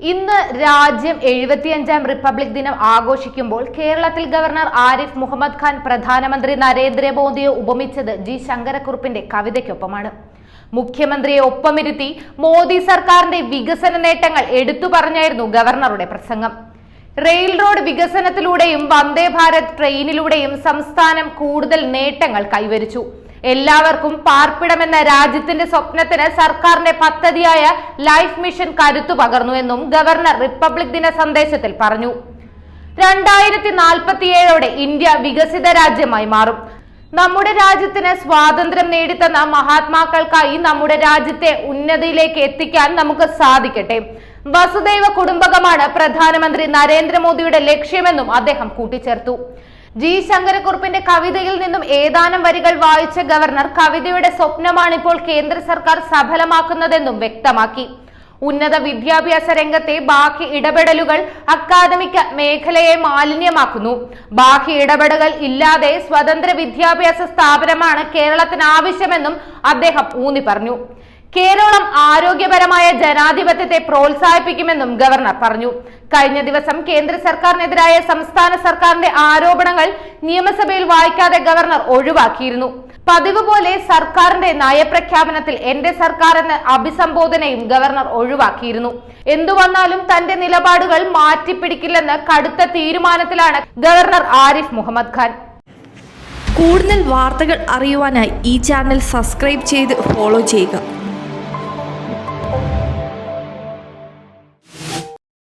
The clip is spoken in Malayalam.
ഇന്ന് രാജ്യം 75ാം റിപ്പബ്ലിക് ദിനം ആഘോഷിക്കുമ്പോൾ കേരളത്തിൽ ഗവർണർ ആരിഫ് മുഹമ്മദ് ഖാൻ പ്രധാനമന്ത്രി നരേന്ദ്രമോദിയെ ഉപമിച്ചത് ജി ശങ്കരക്കുറുപ്പിന്റെ കവിതയ്ക്കൊപ്പമാണ്. മുഖ്യമന്ത്രിയെ ഒപ്പമിരുത്തി മോദി സർക്കാരിന്റെ വികസന നേട്ടങ്ങൾ എടുത്തു പറഞ്ഞായിരുന്നു ഗവർണറുടെ പ്രസംഗം. റെയിൽ റോഡ് വികസനത്തിലൂടെയും വന്ദേ ഭാരത് ട്രെയിനിലൂടെയും സംസ്ഥാനം കൂടുതൽ നേട്ടങ്ങൾ കൈവരിച്ചു. എല്ലാവർക്കും പാർപ്പിടമെന്ന രാജ്യത്തിന്റെ സ്വപ്നത്തിന് സർക്കാരിന്റെ പദ്ധതിയായ ലൈഫ് മിഷൻ കരുത്തു പകർന്നുവെന്നും ഗവർണർ റിപ്പബ്ലിക് ദിന സന്ദേശത്തിൽ പറഞ്ഞു. 2047ഓടെ ഇന്ത്യ വികസിത രാജ്യമായി മാറും. നമ്മുടെ രാജ്യത്തിന് സ്വാതന്ത്ര്യം നേടിത്തന്ന മഹാത്മാക്കൾക്കായി നമ്മുടെ രാജ്യത്തെ ഉന്നതിയിലേക്ക് എത്തിക്കാൻ നമുക്ക് സാധിക്കട്ടെ. വസുദൈവ കുടുംബകമാണ് പ്രധാനമന്ത്രി നരേന്ദ്രമോദിയുടെ ലക്ഷ്യമെന്നും അദ്ദേഹം കൂട്ടിച്ചേർത്തു. ജി ശങ്കരക്കുറുപ്പിന്റെ കവിതയിൽ നിന്നും ഏതാനും വരികൾ വായിച്ച ഗവർണർ കവിതയുടെ സ്വപ്നമാണിപ്പോൾ കേന്ദ്ര സർക്കാർ സഫലമാക്കുന്നതെന്നും വ്യക്തമാക്കി. ഉന്നത വിദ്യാഭ്യാസ രംഗത്തെ ബാഹ്യ ഇടപെടലുകൾ അക്കാദമിക മേഖലയെ മാലിന്യമാക്കുന്നു. ബാഹ്യ ഇടപെടലുകൾ ഇല്ലാതെ സ്വതന്ത്ര വിദ്യാഭ്യാസ സ്ഥാപനമാണ് കേരളത്തിന് ആവശ്യമെന്നും അദ്ദേഹം ഊന്നി പറഞ്ഞു. കേരളം ആരോഗ്യപരമായ ജനാധിപത്യത്തെ പ്രോത്സാഹിപ്പിക്കുമെന്നും ഗവർണർ പറഞ്ഞു. കഴിഞ്ഞ ദിവസം കേന്ദ്ര സർക്കാരിനെതിരായ സംസ്ഥാന സർക്കാരിന്റെ ആരോപണങ്ങൾ നിയമസഭയിൽ വായിക്കാതെ ഗവർണർ ഒഴിവാക്കിയിരുന്നു. പതിവ് പോലെ സർക്കാരിന്റെ നയപ്രഖ്യാപനത്തിൽ എന്റെ സർക്കാർ എന്ന അഭിസംബോധനയും ഗവർണർ ഒഴിവാക്കിയിരുന്നു. എന്തു വന്നാലും തന്റെ നിലപാടുകൾ മാറ്റിപ്പിടിക്കില്ലെന്ന് കടുത്ത തീരുമാനത്തിലാണ് ഗവർണർ ആരിഫ് മുഹമ്മദ് ഖാൻ. കൂടുതൽ വാർത്തകൾ അറിയുവാനായി ഈ ചാനൽ സബ്സ്ക്രൈബ് ചെയ്ത് ഫോളോ ചെയ്യുക.